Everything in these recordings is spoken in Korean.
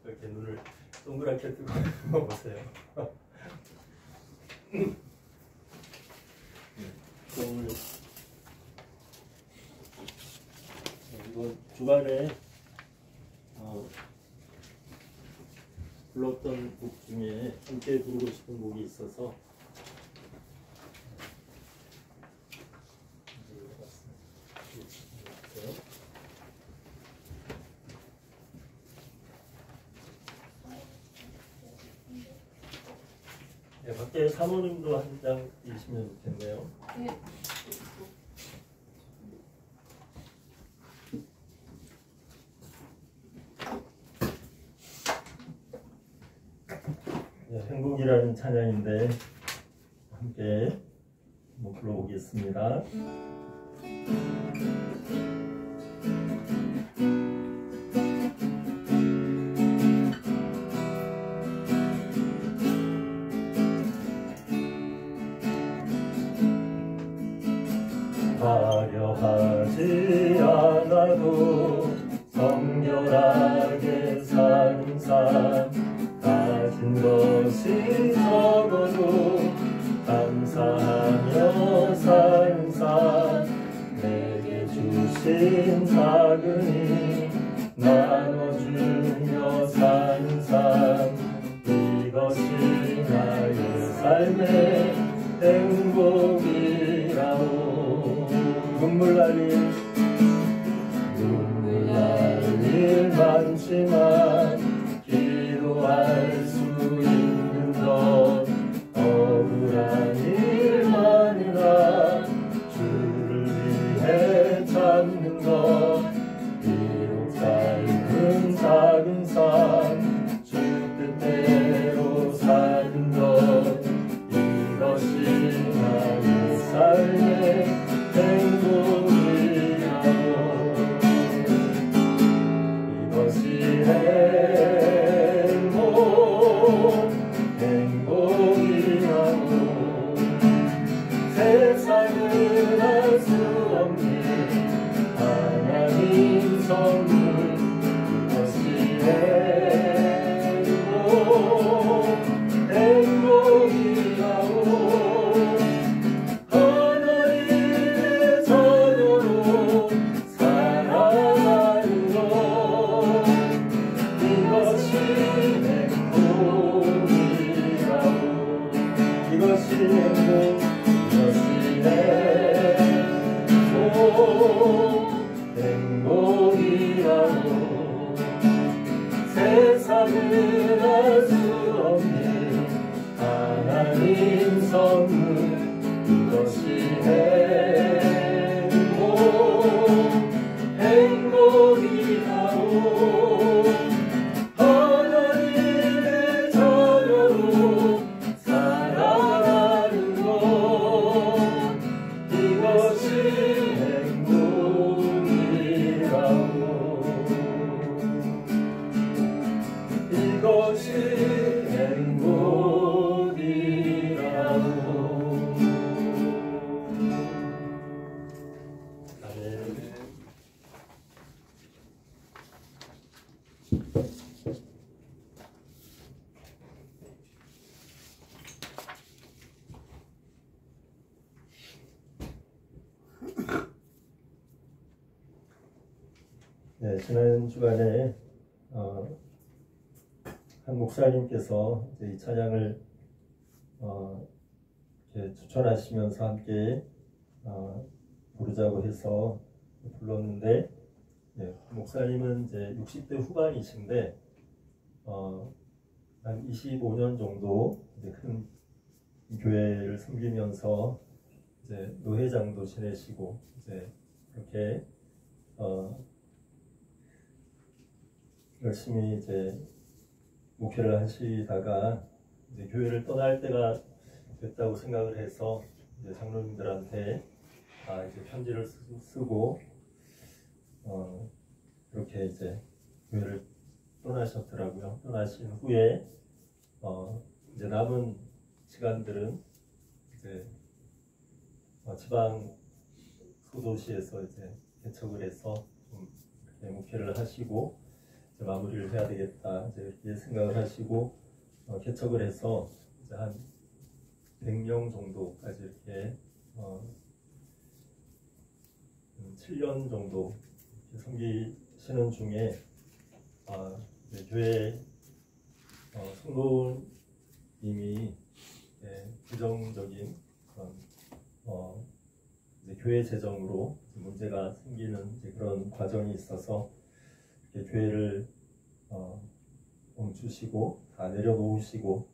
이렇게 눈을 동그랗게 뜨고 보세요. 오늘 이거 주말에 불렀던 곡 중에 함께 부르고 싶은 곡이 있어서 네, 밖에 사모님도 한 장 읽으시면 좋겠네요. 네. 네, 행복이라는 찬양인데 함께 한번 불러보겠습니다. 화려하지 않아도 정결하게 사는 삶, 가진 것이 적어도 감사하며 사는 삶, 내게 주신 작은 힘 나눠주며 사는 삶, 이것이 나의 삶의 행복이라오. 눈물 날 일 많지만 기도할 수 있는 것 억울한 일만이라 주를 위해 찾는 것, 비록 짧은 작은 삶 주 뜻대로 사는 것, 이것이 나의 삶의 행복이라고. 이것이 행복이라고. 세상은 알 수 없는 하나님 선물, 이것이 행복이라고. 행복이라고. 세상은 알 수 없는 하나님 선물, 이것이 행복이라고. 하나님의 자녀로 살아가는 것, 이것이 행복이라고. 이것이 행복이라고. 아멘. 네, 지난 주간에 한 목사님께서 이제 이 찬양을 이렇게 추천하시면서 함께 부르자고 해서 불렀는데, 네, 목사님은 이제 60대 후반이신데 한 25년 정도 이제 큰 교회를 섬기면서 이제 노회장도 지내시고 이제 그렇게 열심히 이제 목회를 하시다가 이제 교회를 떠날 때가 됐다고 생각을 해서 이제 장로님들한테 이제 편지를 쓰고 이렇게 이제 교회를 떠나셨더라고요. 떠나신 후에 이제 남은 시간들은 이제 지방 소도시에서 이제 개척을 해서 좀 이렇게 목회를 하시고, 이제 마무리를 해야 되겠다 이제 이렇게 생각을 하시고 개척을 해서 이제 한 100명 정도까지 이렇게 7년 정도 섬기시는 중에 이제 교회 성도님이 부정적인 그런 이제 교회 재정으로 문제가 생기는 이제 그런 과정이 있어서 이렇게 교회를 멈추시고 다 내려놓으시고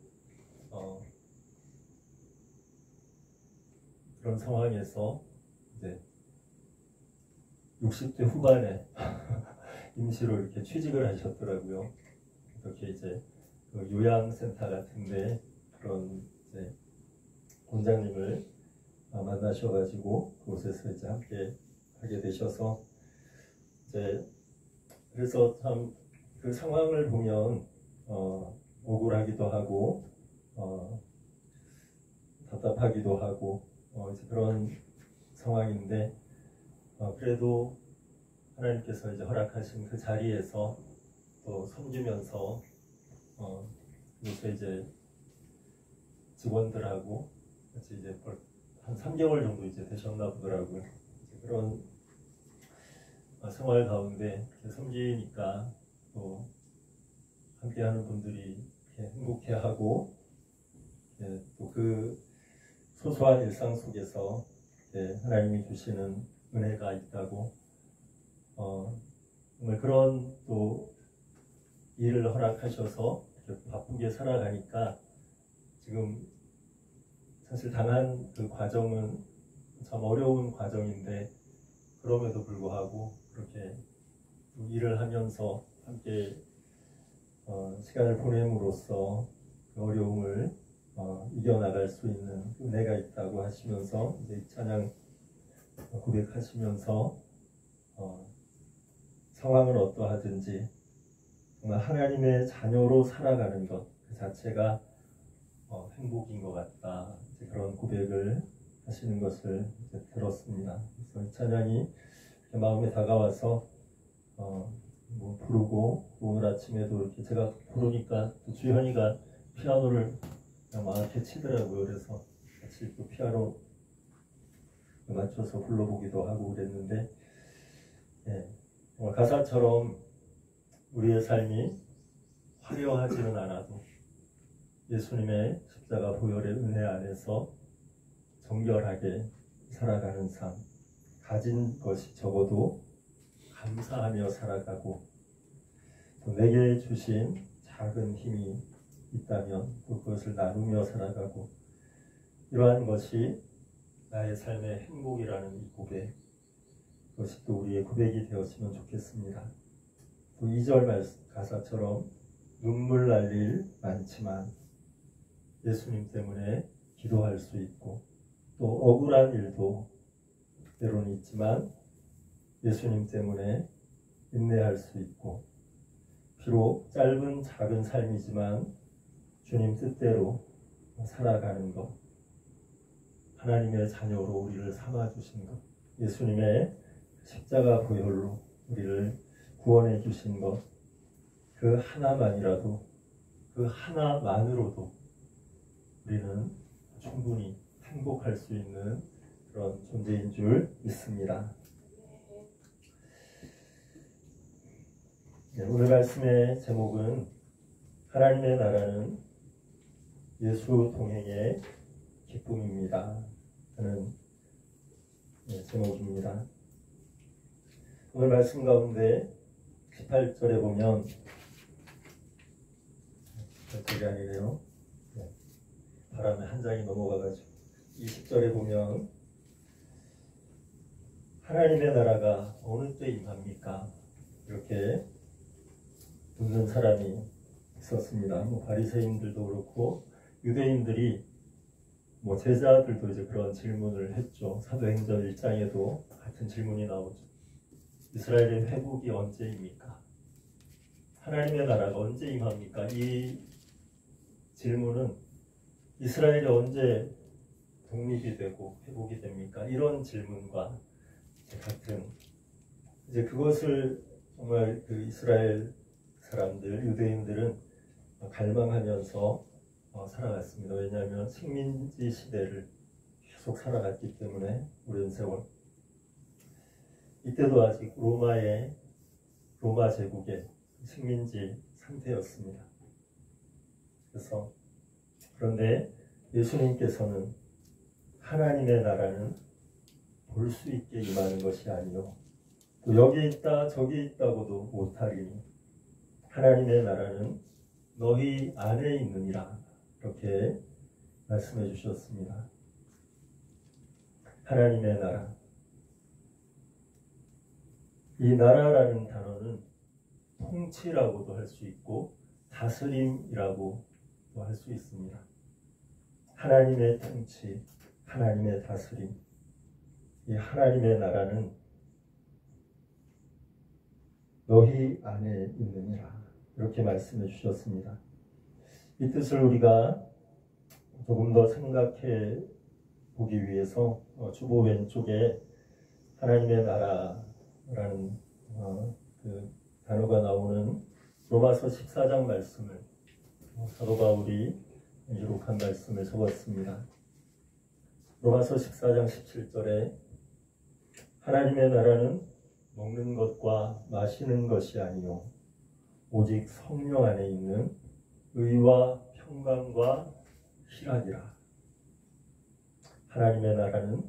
그런 상황에서 이제 60대 후반에 임시로 이렇게 취직을 하셨더라고요. 이렇게 이제 그 요양센터 같은데 그런 이제 원장님을 만나셔가지고 그곳에서 이제 함께 하게 되셔서 이제 그래서 참 그 상황을 보면 억울하기도 하고 답답하기도 하고 이제 그런 상황인데 그래도 하나님께서 이제 허락하신 그 자리에서 또 섬기면서 그래서 이제 직원들하고 같이 이제 한 3개월 정도 이제 되셨나 보더라고요. 그런 생활 가운데 이렇게 섬기니까 또 함께하는 분들이 이렇게 행복해하고 또 그 소소한 일상 속에서 하나님이 주시는 은혜가 있다고 정말 그런 또 일을 허락하셔서 이렇게 바쁘게 살아가니까 지금 사실 당한 그 과정은 참 어려운 과정인데 그럼에도 불구하고 그렇게 일을 하면서 함께 시간을 보냄으로써 그 어려움을 이겨나갈 수 있는 은혜가 있다고 하시면서 이제 찬양 고백하시면서 상황은 어떠하든지 정말 하나님의 자녀로 살아가는 것 그 자체가 행복인 것 같다. 이제 그런 고백을 하시는 것을 이제 들었습니다. 그래서 이 찬양이 마음에 다가와서 뭐 부르고 오늘 아침에도 이렇게 제가 부르니까 또 주현이가 피아노를 그냥 막 이렇게 치더라고요. 그래서 같이 또 피아노 맞춰서 불러보기도 하고 그랬는데 가사처럼 우리의 삶이 화려하지는 않아도 예수님의 십자가 보혈의 은혜 안에서 정결하게 살아가는 삶, 가진 것이 적어도 감사하며 살아가고 또 내게 주신 작은 힘이 있다면 또 그것을 나누며 살아가고 이러한 것이 나의 삶의 행복이라는 이 고백, 그것이 또 우리의 고백이 되었으면 좋겠습니다. 또 2절 가사처럼 눈물 날 일 많지만 예수님 때문에 기도할 수 있고 또 억울한 일도 때로는 있지만 예수님 때문에 인내할 수 있고 비록 짧은 작은 삶이지만 주님 뜻대로 살아가는 것, 하나님의 자녀로 우리를 삼아주신 것, 예수님의 십자가 보혈로 우리를 구원해 주신 것, 그 하나만이라도 그 하나만으로도 우리는 충분히 행복할 수 있는 그런 존재인 줄 믿습니다. 오늘 말씀의 제목은 하나님의 나라는 예수 동행의 기쁨입니다 하는 제목입니다. 오늘 말씀 가운데 18절에 보면 18절이 아니래요. 바람에 한 장이 넘어가가지고 20절에 보면 하나님의 나라가 어느 때 임합니까? 이렇게 묻는 사람이 있었습니다. 바리새인들도 그렇고 유대인들이 제자들도 이제 그런 질문을 했죠. 사도행전 1장에도 같은 질문이 나오죠. 이스라엘의 회복이 언제입니까? 하나님의 나라가 언제 임합니까? 이 질문은 이스라엘이 언제 독립이 되고 회복이 됩니까? 이런 질문과 같은 이제 그것을 정말 그 이스라엘 사람들, 유대인들은 갈망하면서 살아갔습니다. 왜냐하면 식민지 시대를 계속 살아갔기 때문에 오랜 세월. 이때도 아직 로마 제국의 식민지 상태였습니다. 그런데 예수님께서는 하나님의 나라는 볼 수 있게 임하는 것이 아니요 또 여기 있다 저기 있다고도 못하리니 하나님의 나라는 너희 안에 있느니라, 이렇게 말씀해 주셨습니다. 하나님의 나라, 이 나라라는 단어는 통치라고도 할 수 있고 다스림이라고도 할 수 있습니다. 하나님의 통치, 하나님의 다스림, 이 하나님의 나라는 너희 안에 있느니라, 이렇게 말씀해 주셨습니다. 이 뜻을 우리가 조금 더 생각해 보기 위해서 주보 왼쪽에 하나님의 나라라는 그 단어가 나오는 로마서 14장 말씀을 사도 바울이 기록한 말씀을 적었습니다. 로마서 14장 17절에 하나님의 나라는 먹는 것과 마시는 것이 아니요 오직 성령 안에 있는 의와 평강과 희락이라. 하나님의 나라는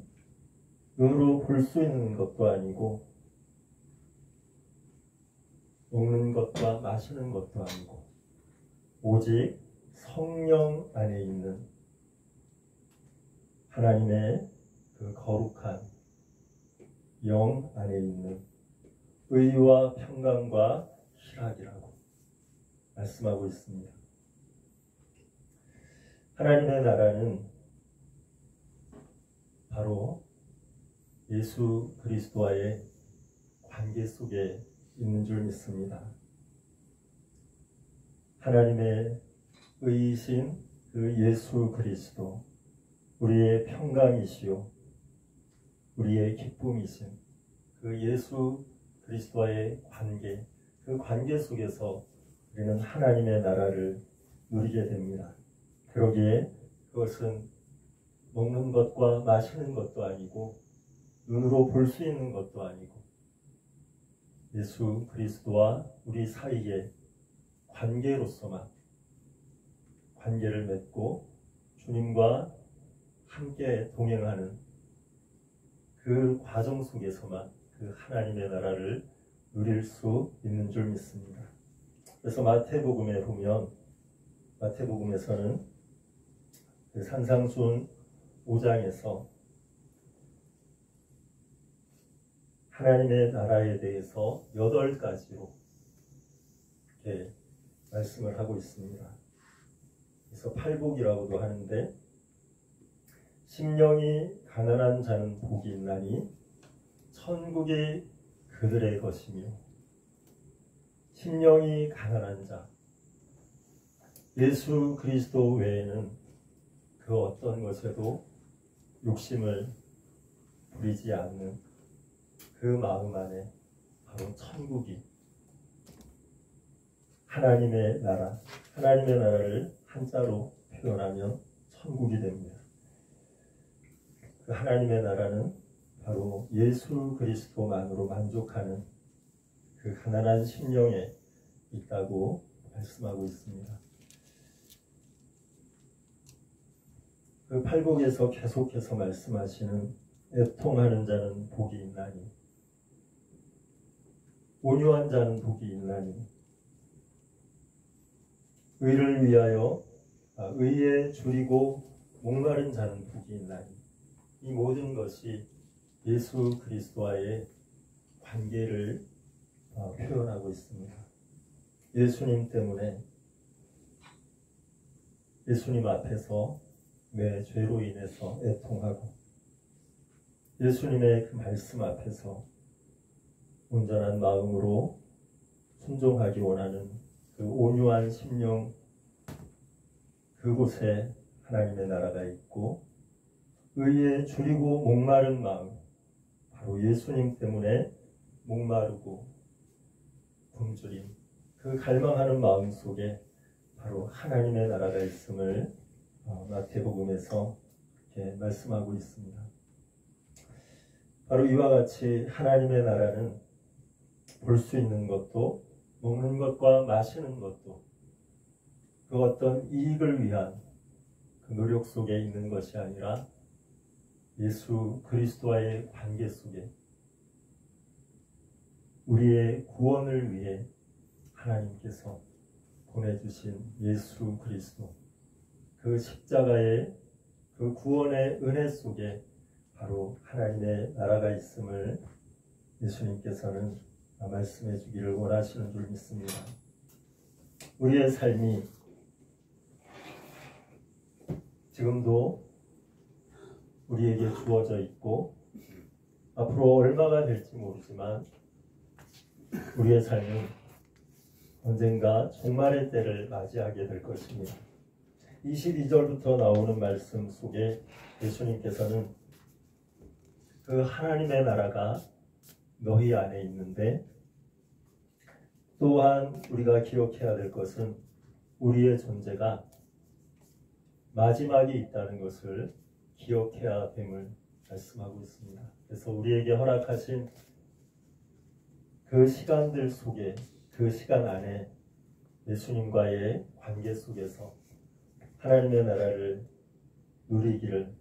눈으로 볼 수 있는 것도 아니고 먹는 것과 마시는 것도 아니고 오직 성령 안에 있는 하나님의 그 거룩한 영 안에 있는 의와 평강과 희락이라고 말씀하고 있습니다. 하나님의 나라는 바로 예수 그리스도와의 관계 속에 있는 줄 믿습니다. 하나님의 의이신 그 예수 그리스도, 우리의 평강이시요 우리의 기쁨이신 그 예수 그리스도와의 관계, 그 관계 속에서 우리는 하나님의 나라를 누리게 됩니다. 그러기에 그것은 먹는 것과 마시는 것도 아니고 눈으로 볼 수 있는 것도 아니고 예수 그리스도와 우리 사이의 관계로서만 관계를 맺고 주님과 함께 동행하는 그 과정 속에서만 그 하나님의 나라를 누릴 수 있는 줄 믿습니다. 그래서 마태복음에 보면 마태복음에서는 그 산상수훈 5장에서 하나님의 나라에 대해서 8가지로 이렇게 말씀을 하고 있습니다. 그래서 팔복이라고도 하는데, 심령이 가난한 자는 복이 있나니 천국이 그들의 것이며, 심령이 가난한 자, 예수 그리스도 외에는 그 어떤 것에도 욕심을 부리지 않는 그 마음 안에 바로 천국이, 하나님의 나라를 한자로 표현하면 천국이 됩니다. 그 하나님의 나라는 바로 예수 그리스도만으로 만족하는 그 가난한 심령에 있다고 말씀하고 있습니다. 그 팔복에서 계속해서 말씀하시는 애통하는 자는 복이 있나니, 온유한 자는 복이 있나니, 의를 위하여 의에 줄이고 목마른 자는 복이 있나니, 이 모든 것이 예수 그리스도와의 관계를 표현하고 있습니다. 예수님 때문에, 예수님 앞에서 내 죄로 인해서 애통하고 예수님의 그 말씀 앞에서 온전한 마음으로 순종하기 원하는 그 온유한 심령, 그곳에 하나님의 나라가 있고, 의에 줄이고 목마른 마음, 바로 예수님 때문에 목마르고 굶주린 그 그 갈망하는 마음 속에 바로 하나님의 나라가 있음을 마태복음에서 이렇게 말씀하고 있습니다. 바로 이와 같이 하나님의 나라는 볼 수 있는 것도 먹는 것과 마시는 것도 그 어떤 이익을 위한 그 노력 속에 있는 것이 아니라 예수 그리스도와의 관계 속에 우리의 구원을 위해 하나님께서 보내주신 예수 그리스도 그 십자가의 그 구원의 은혜 속에 바로 하나님의 나라가 있음을 예수님께서는 말씀해 주기를 원하시는 줄 믿습니다. 우리의 삶이 지금도 우리에게 주어져 있고 앞으로 얼마가 될지 모르지만 우리의 삶은 언젠가 종말의 때를 맞이하게 될 것입니다. 22절부터 나오는 말씀 속에 예수님께서는 그 하나님의 나라가 너희 안에 있는데 또한 우리가 기억해야 될 것은 우리의 존재가 마지막이 있다는 것을 기억해야 됨을 말씀하고 있습니다. 그래서 우리에게 허락하신 그 시간들 속에 그 시간 안에 예수님과의 관계 속에서 하나님의 나라를 누리기를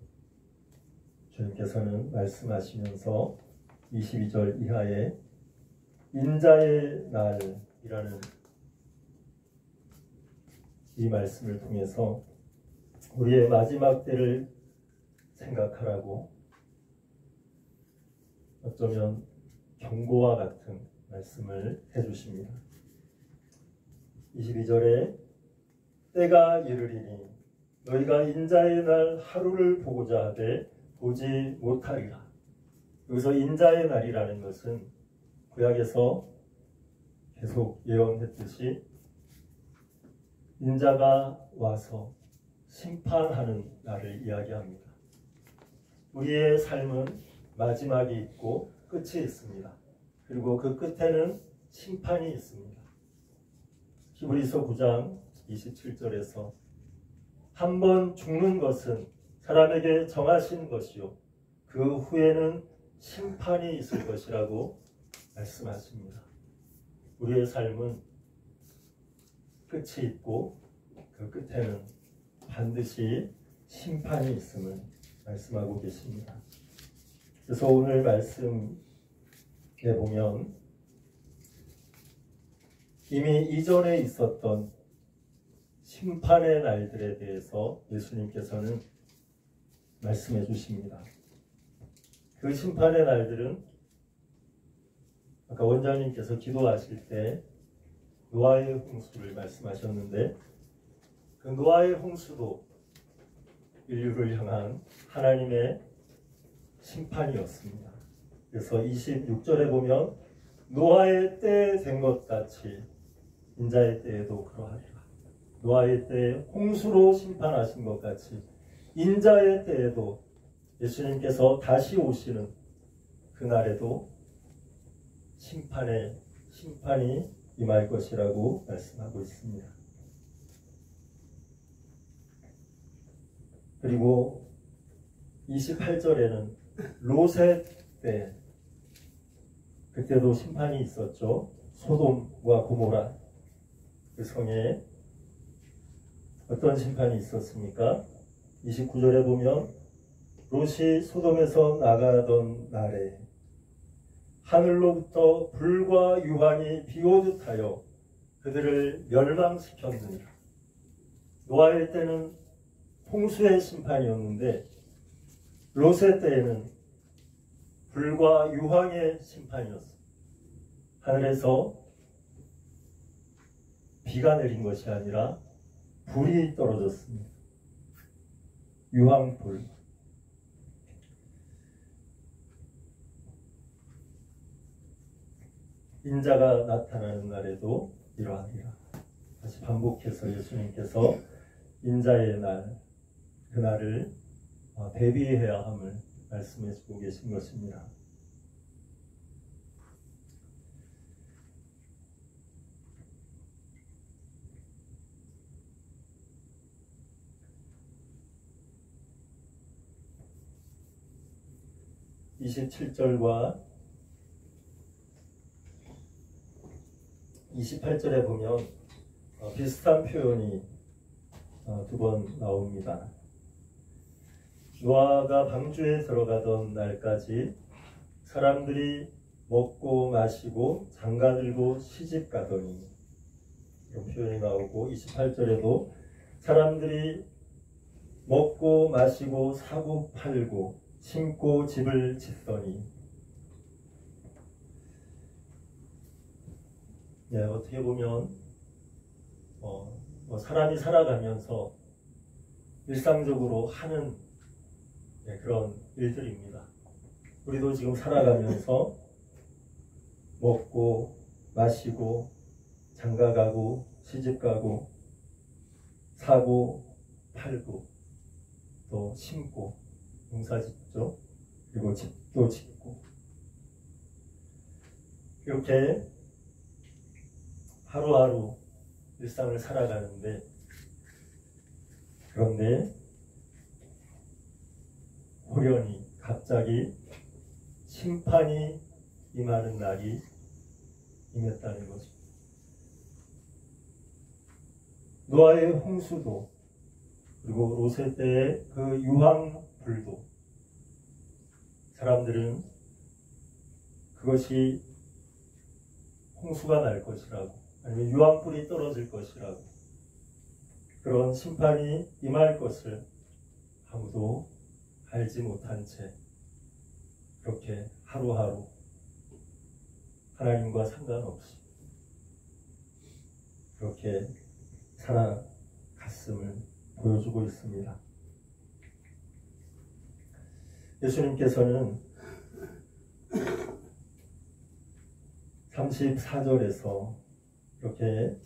주님께서는 말씀하시면서 22절 이하에 인자의 날이라는 이 말씀을 통해서 우리의 마지막 때를 생각하라고 어쩌면 경고와 같은 말씀을 해주십니다. 22절에 때가 이르리니 너희가 인자의 날 하루를 보고자 하되 보지 못하리라. 여기서 인자의 날이라는 것은 구약에서 계속 예언했듯이 인자가 와서 심판하는 날을 이야기합니다. 우리의 삶은 마지막이 있고 끝이 있습니다. 그리고 그 끝에는 심판이 있습니다. 히브리서 9장 27절에서 한 번 죽는 것은 사람에게 정하신 것이요 그 후에는 심판이 있을 것이라고 말씀하십니다. 우리의 삶은 끝이 있고 그 끝에는 반드시 심판이 있음을 말씀하고 계십니다. 그래서 오늘 말씀에 보면 이미 이전에 있었던 심판의 날들에 대해서 예수님께서는 말씀해 주십니다. 그 심판의 날들은 아까 원장님께서 기도하실 때 노아의 홍수를 말씀하셨는데 그 노아의 홍수도 인류를 향한 하나님의 심판이었습니다. 그래서 26절에 보면 노아의 때에 된 것 같이 인자의 때에도 그러하리라. 노아의 때에 홍수로 심판하신 것 같이 인자의 때에도 예수님께서 다시 오시는 그날에도 심판이 임할 것이라고 말씀하고 있습니다. 그리고 28절에는 롯의 때 그때도 심판이 있었죠. 소돔과 고모라 그 성에 어떤 심판이 있었습니까? 29절에 보면 롯이 소돔에서 나가던 날에 하늘로부터 불과 유황이 비오듯 하여 그들을 멸망시켰느니라. 노아의 때는 홍수의 심판이었는데 롯의 때에는 불과 유황의 심판이었습니다. 하늘에서 비가 내린 것이 아니라 불이 떨어졌습니다. 유황불. 인자가 나타나는 날에도 이러하리라. 다시 반복해서 예수님께서 인자의 날, 그날을 대비해야 함을 말씀해 주고 계신 것입니다. 27절과 28절에 보면 비슷한 표현이 두 번 나옵니다. 노아가 방주에 들어가던 날까지 사람들이 먹고 마시고 장가들고 시집가더니, 이런 표현이 나오고, 28절에도 사람들이 먹고 마시고 사고 팔고 심고 집을 짓더니, 어떻게 보면 사람이 살아가면서 일상적으로 하는 그런 일들입니다. 우리도 지금 살아가면서 먹고 마시고 장가가고 시집가고 사고 팔고 또 심고 농사짓죠. 그리고 집도 짓고, 이렇게 하루하루 일상을 살아가는데, 그런데 호련히 갑자기 심판이 임하는 날이 임했다는 거죠. 노아의 홍수도, 그리고 롯의 때의 그 유황불도, 사람들은 그것이 홍수가 날 것이라고, 아니면 유황불이 떨어질 것이라고, 그런 심판이 임할 것을 아무도 알지 못한 채 그렇게 하루하루 하나님과 상관없이 그렇게 살아갔음을 보여주고 있습니다. 예수님께서는 34절에서 이렇게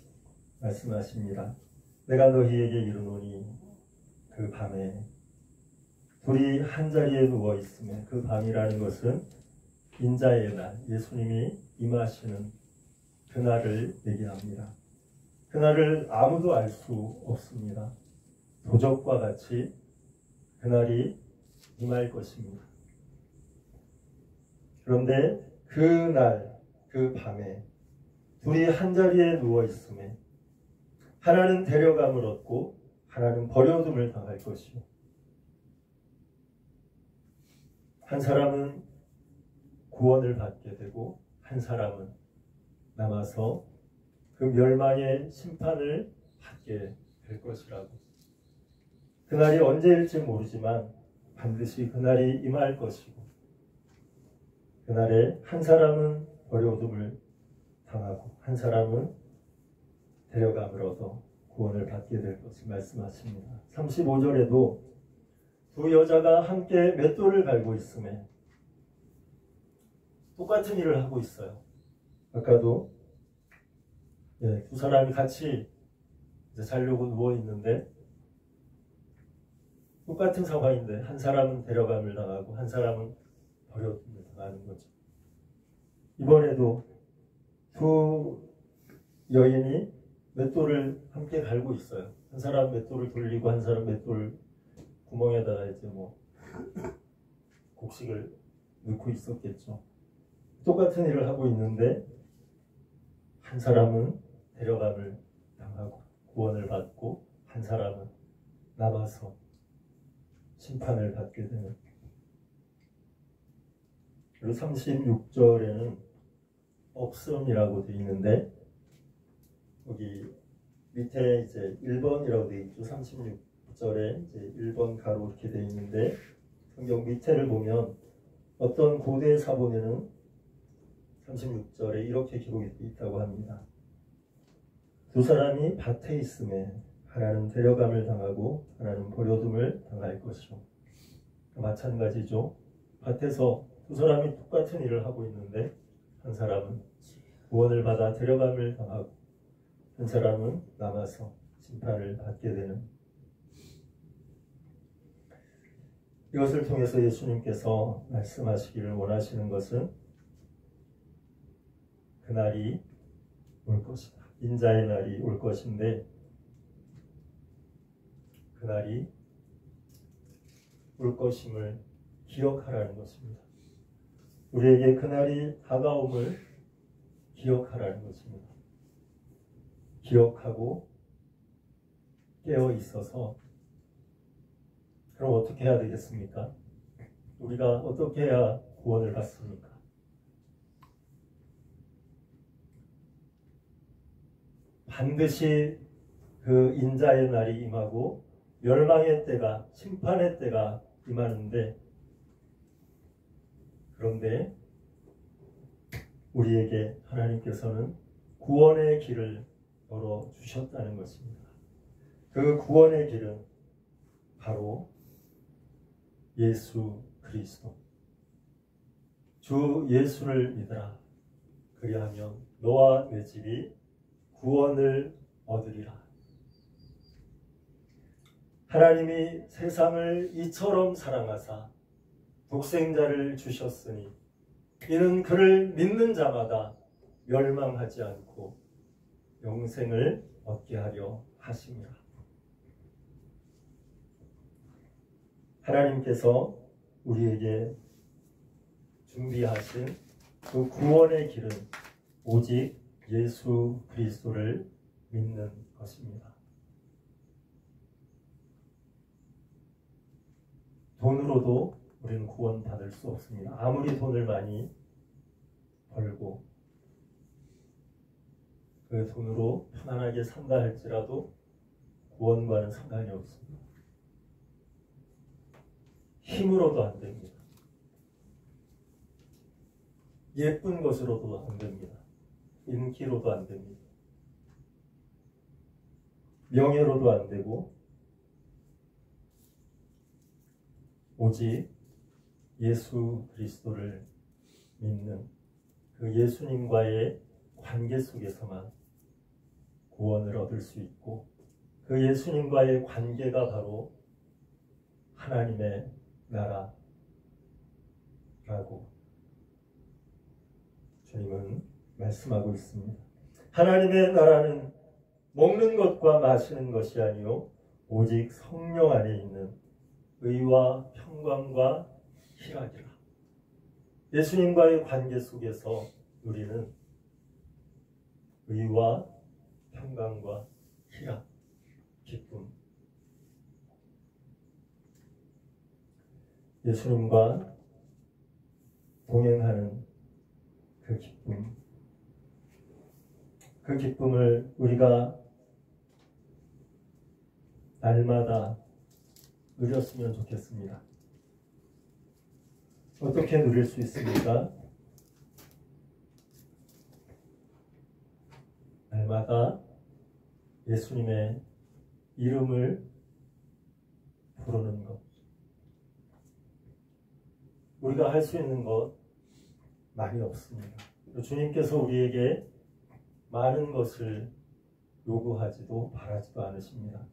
말씀하십니다. 내가 너희에게 이르노니 그 밤에 둘이 한자리에 누워 있으면, 그 밤이라는 것은 인자의 날, 예수님이 임하시는 그날을 얘기합니다. 그날을 아무도 알 수 없습니다. 도적과 같이 그날이 임할 것입니다. 그런데 그날, 그 밤에 둘이 한자리에 누워 있음에 하나는 데려감을 얻고 하나는 버려둠을 당할 것이요, 한 사람은 구원을 받게 되고 한 사람은 남아서 그 멸망의 심판을 받게 될 것이라고. 그날이 언제일지 모르지만 반드시 그날이 임할 것이고, 그날에 한 사람은 버려둠을 당하고 한 사람은 데려감을 얻어 구원을 받게 될 것을 말씀하십니다. 35절에도 두 여자가 함께 맷돌을 갈고 있음에, 똑같은 일을 하고 있어요. 아까도 두 사람이 같이 자려고 누워 있는데 똑같은 상황인데 한 사람은 데려감을 당하고 한 사람은 버려둠을 당하는 거죠. 이번에도 두 여인이 맷돌을 함께 갈고 있어요. 한 사람 맷돌을 돌리고 한 사람 맷돌 구멍에다가 곡식을 넣고 있었겠죠. 똑같은 일을 하고 있는데 한 사람은 데려감을 당하고 구원을 받고 한 사람은 남아서 심판을 받게 되는. 그리고 36절에는 없음이라고 되어 있는데, 여기 밑에 1번이라고 되어 있죠. 36절에 1번 가로 이렇게 되어 있는데, 성경 밑에를 보면 어떤 고대 사본에는 36절에 이렇게 기록이 되어 있다고 합니다. 두 사람이 밭에 있음에 하나는 데려감을 당하고 하나는 버려둠을 당할 것이요. 마찬가지죠. 밭에서 두 사람이 똑같은 일을 하고 있는데 한 사람은 구원을 받아 데려감을 당하고 한 사람은 남아서 심판을 받게 되는. 이것을 통해서 예수님께서 말씀하시기를 원하시는 것은 그날이 올 것이다. 인자의 날이 올 것인데, 그날이 올 것임을 기억하라는 것입니다. 우리에게 그날이 다가옴을 기억하라는 것입니다. 기억하고 깨어 있어서, 그럼 어떻게 해야 되겠습니까? 우리가 어떻게 해야 구원을 받습니까? 반드시 그 인자의 날이 임하고 멸망의 때가, 심판의 때가 임하는데, 그런데 우리에게 하나님께서는 구원의 길을 열어주셨다는 것입니다. 그 구원의 길은 바로 예수 그리스도, 주 예수를 믿으라. 그리하면 너와 내 집이 구원을 얻으리라. 하나님이 세상을 이처럼 사랑하사 독생자를 주셨으니 이는 그를 믿는 자마다 멸망하지 않고 영생을 얻게 하려 하심이라. 하나님께서 우리에게 준비하신 그 구원의 길은 오직 예수 그리스도를 믿는 것입니다. 돈으로도 우리는 구원받을 수 없습니다. 아무리 돈을 많이 벌고 그 돈으로 편안하게 산다 할지라도 구원과는 상관이 없습니다. 힘으로도 안 됩니다. 예쁜 것으로도 안 됩니다. 인기로도 안 됩니다. 명예로도 안 되고, 오직 예수 그리스도를 믿는 그 예수님과의 관계 속에서만 구원을 얻을 수 있고, 그 예수님과의 관계가 바로 하나님의 나라라고 주님은 말씀하고 있습니다. 하나님의 나라는 먹는 것과 마시는 것이 아니요 오직 성령 안에 있는 의와 평강과 희락이라. 예수님과의 관계 속에서 우리는 의와 평강과 희락, 기쁨, 예수님과 동행하는 그 기쁨, 그 기쁨을 우리가 날마다 누렸으면 좋겠습니다. 어떻게 누릴 수 있습니까? 날마다 예수님의 이름을 부르는 것. 우리가 할 수 있는 것 많이 없습니다. 주님께서 우리에게 많은 것을 요구하지도 바라지도 않으십니다.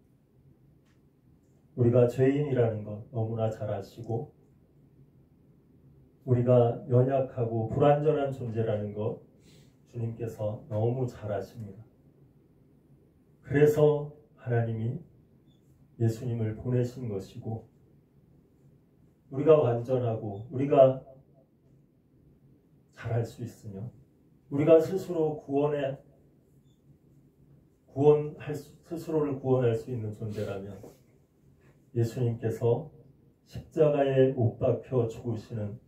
우리가 죄인이라는 것 너무나 잘 아시고, 우리가 연약하고 불완전한 존재라는 것 주님께서 너무 잘 아십니다. 그래서 하나님이 예수님을 보내신 것이고, 우리가 완전하고 우리가 잘할 수 있으며 우리가 스스로 스스로를 구원할 수 있는 존재라면 예수님께서 십자가에 못 박혀 죽으시는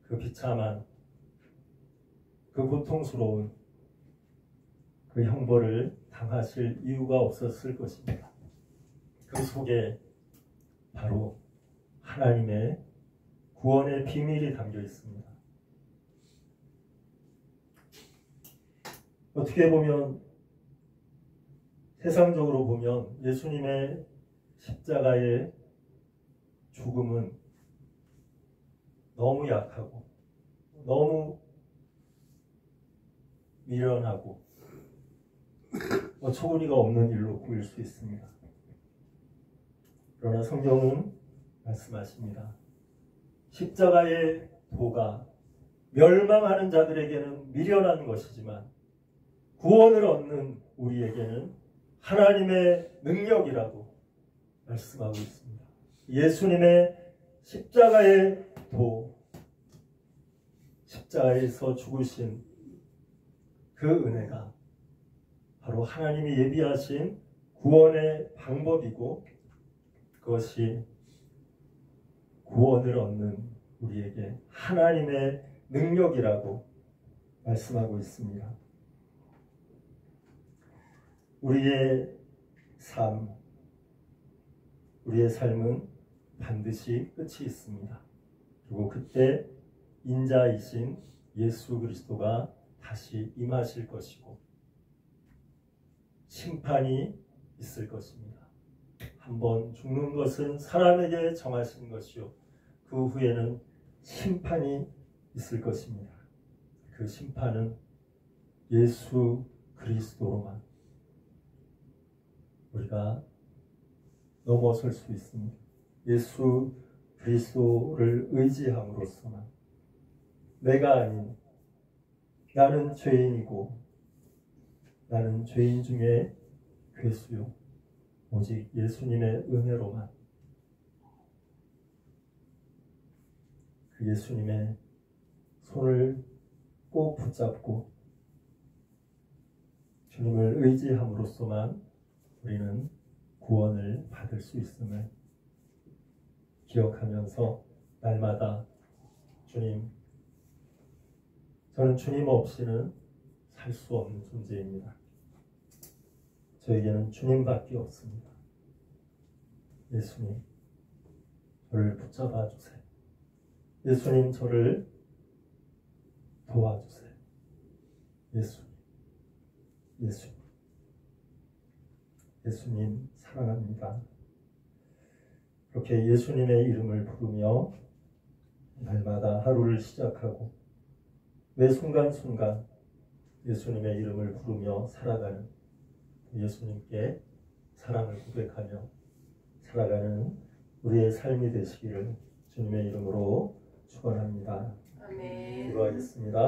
그 비참한, 그 고통스러운 그 형벌을 당하실 이유가 없었을 것입니다. 그 속에 바로 하나님의 구원의 비밀이 담겨 있습니다. 어떻게 보면, 세상적으로 보면 예수님의 십자가의 죽음은 너무 약하고 너무 미련하고 어처구니가 없는 일로 보일 수 있습니다. 그러나 성경은 말씀하십니다. 십자가의 도가 멸망하는 자들에게는 미련한 것이지만 구원을 얻는 우리에게는 하나님의 능력이라고 말씀하고 있습니다. 예수님의 십자가의 도, 십자가에서 죽으신 그 은혜가 바로 하나님이 예비하신 구원의 방법이고, 그것이 구원을 얻는 우리에게 하나님의 능력이라고 말씀하고 있습니다. 우리의 삶은 반드시 끝이 있습니다. 그리고 그때 인자이신 예수 그리스도가 다시 임하실 것이고 심판이 있을 것입니다. 한번 죽는 것은 사람에게 정하신 것이요, 그 후에는 심판이 있을 것입니다. 그 심판은 예수 그리스도로만 우리가 넘어설 수 있습니다. 예수 그리스도를 의지함으로써만, 내가 아닌 나는 죄인이고 나는 죄인 중에 괴수요, 오직 예수님의 은혜로만, 그 예수님의 손을 꼭 붙잡고 주님을 의지함으로써만 우리는 구원을 받을 수 있음을 기억하면서 날마다 주님, 저는 주님 없이는 살 수 없는 존재입니다. 저에게는 주님밖에 없습니다. 예수님, 저를 붙잡아 주세요. 예수님, 저를 도와주세요. 예수님 사랑합니다. 그렇게 예수님의 이름을 부르며 날마다 하루를 시작하고 매 순간순간 예수님의 이름을 부르며 살아가는, 예수님께 사랑을 고백하며 살아가는 우리의 삶이 되시기를 주님의 이름으로 축원합니다. 아멘. 기도하겠습니다.